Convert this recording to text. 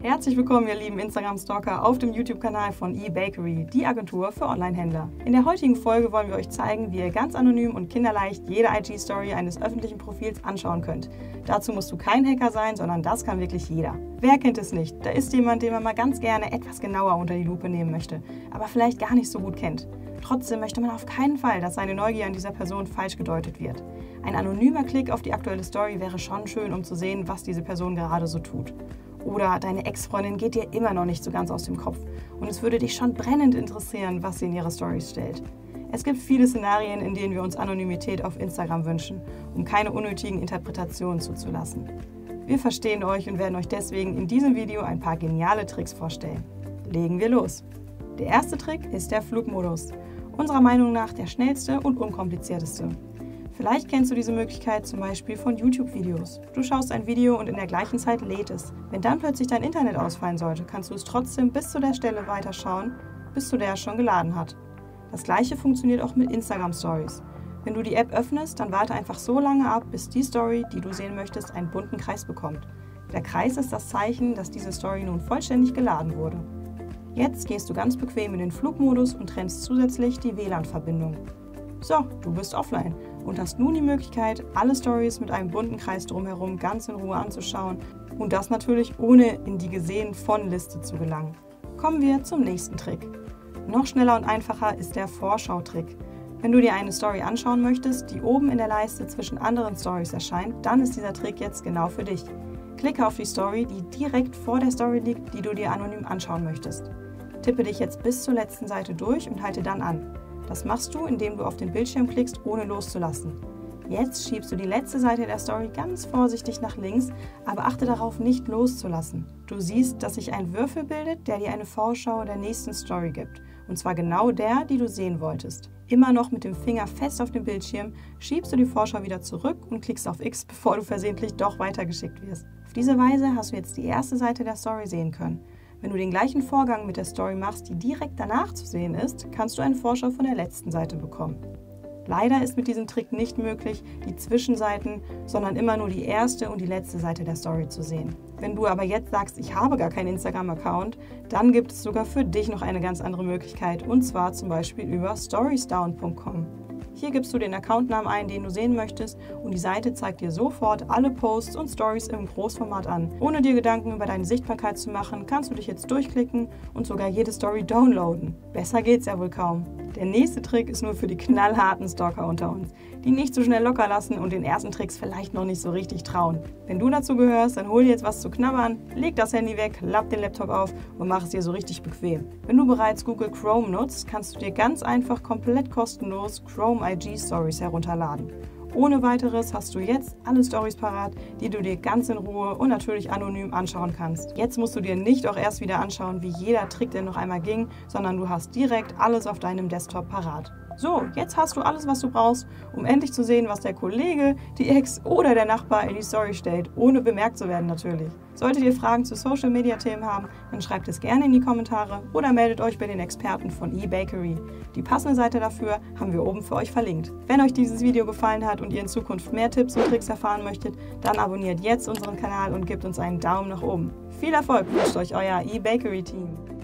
Herzlich willkommen, ihr lieben Instagram-Stalker, auf dem YouTube-Kanal von eBakery, die Agentur für Online-Händler. In der heutigen Folge wollen wir euch zeigen, wie ihr ganz anonym und kinderleicht jede IG-Story eines öffentlichen Profils anschauen könnt. Dazu musst du kein Hacker sein, sondern das kann wirklich jeder. Wer kennt es nicht? Da ist jemand, den man mal ganz gerne etwas genauer unter die Lupe nehmen möchte, aber vielleicht gar nicht so gut kennt. Trotzdem möchte man auf keinen Fall, dass seine Neugier an dieser Person falsch gedeutet wird. Ein anonymer Klick auf die aktuelle Story wäre schon schön, um zu sehen, was diese Person gerade so tut. Oder deine Ex-Freundin geht dir immer noch nicht so ganz aus dem Kopf und es würde dich schon brennend interessieren, was sie in ihre Stories stellt. Es gibt viele Szenarien, in denen wir uns Anonymität auf Instagram wünschen, um keine unnötigen Interpretationen zuzulassen. Wir verstehen euch und werden euch deswegen in diesem Video ein paar geniale Tricks vorstellen. Legen wir los! Der erste Trick ist der Flugmodus. Unserer Meinung nach der schnellste und unkomplizierteste. Vielleicht kennst du diese Möglichkeit zum Beispiel von YouTube-Videos. Du schaust ein Video und in der gleichen Zeit lädt es. Wenn dann plötzlich dein Internet ausfallen sollte, kannst du es trotzdem bis zu der Stelle weiterschauen, bis zu der es schon geladen hat. Das gleiche funktioniert auch mit Instagram-Stories. Wenn du die App öffnest, dann warte einfach so lange ab, bis die Story, die du sehen möchtest, einen bunten Kreis bekommt. Der Kreis ist das Zeichen, dass diese Story nun vollständig geladen wurde. Jetzt gehst du ganz bequem in den Flugmodus und trennst zusätzlich die WLAN-Verbindung. So, du bist offline und hast nun die Möglichkeit, alle Stories mit einem bunten Kreis drumherum ganz in Ruhe anzuschauen und das natürlich ohne in die Gesehen von Liste zu gelangen. Kommen wir zum nächsten Trick. Noch schneller und einfacher ist der Vorschau-Trick. Wenn du dir eine Story anschauen möchtest, die oben in der Leiste zwischen anderen Stories erscheint, dann ist dieser Trick jetzt genau für dich. Klicke auf die Story, die direkt vor der Story liegt, die du dir anonym anschauen möchtest. Tippe dich jetzt bis zur letzten Seite durch und halte dann an. Das machst du, indem du auf den Bildschirm klickst, ohne loszulassen. Jetzt schiebst du die letzte Seite der Story ganz vorsichtig nach links, aber achte darauf, nicht loszulassen. Du siehst, dass sich ein Würfel bildet, der dir eine Vorschau der nächsten Story gibt. Und zwar genau der, die du sehen wolltest. Immer noch mit dem Finger fest auf dem Bildschirm schiebst du die Vorschau wieder zurück und klickst auf X, bevor du versehentlich doch weitergeschickt wirst. Auf diese Weise hast du jetzt die erste Seite der Story sehen können. Wenn du den gleichen Vorgang mit der Story machst, die direkt danach zu sehen ist, kannst du eine Vorschau von der letzten Seite bekommen. Leider ist mit diesem Trick nicht möglich, die Zwischenseiten, sondern immer nur die erste und die letzte Seite der Story zu sehen. Wenn du aber jetzt sagst, ich habe gar keinen Instagram-Account, dann gibt es sogar für dich noch eine ganz andere Möglichkeit, und zwar zum Beispiel über storiesdown.com. Hier gibst du den Accountnamen ein, den du sehen möchtest, und die Seite zeigt dir sofort alle Posts und Stories im Großformat an. Ohne dir Gedanken über deine Sichtbarkeit zu machen, kannst du dich jetzt durchklicken und sogar jede Story downloaden. Besser geht's ja wohl kaum. Der nächste Trick ist nur für die knallharten Stalker unter uns, die nicht so schnell locker lassen und den ersten Tricks vielleicht noch nicht so richtig trauen. Wenn du dazu gehörst, dann hol dir jetzt was zu knabbern, leg das Handy weg, klapp den Laptop auf und mach es dir so richtig bequem. Wenn du bereits Google Chrome nutzt, kannst du dir ganz einfach komplett kostenlos Chrome IG Stories herunterladen. Ohne weiteres hast du jetzt alle Stories parat, die du dir ganz in Ruhe und natürlich anonym anschauen kannst. Jetzt musst du dir nicht auch erst wieder anschauen, wie jeder Trick denn noch einmal ging, sondern du hast direkt alles auf deinem Desktop parat. So, jetzt hast du alles, was du brauchst, um endlich zu sehen, was der Kollege, die Ex oder der Nachbar in die Story stellt, ohne bemerkt zu werden natürlich. Solltet ihr Fragen zu Social-Media-Themen haben, dann schreibt es gerne in die Kommentare oder meldet euch bei den Experten von eBakery. Die passende Seite dafür haben wir oben für euch verlinkt. Wenn euch dieses Video gefallen hat und ihr in Zukunft mehr Tipps und Tricks erfahren möchtet, dann abonniert jetzt unseren Kanal und gebt uns einen Daumen nach oben. Viel Erfolg wünscht euch euer eBakery-Team.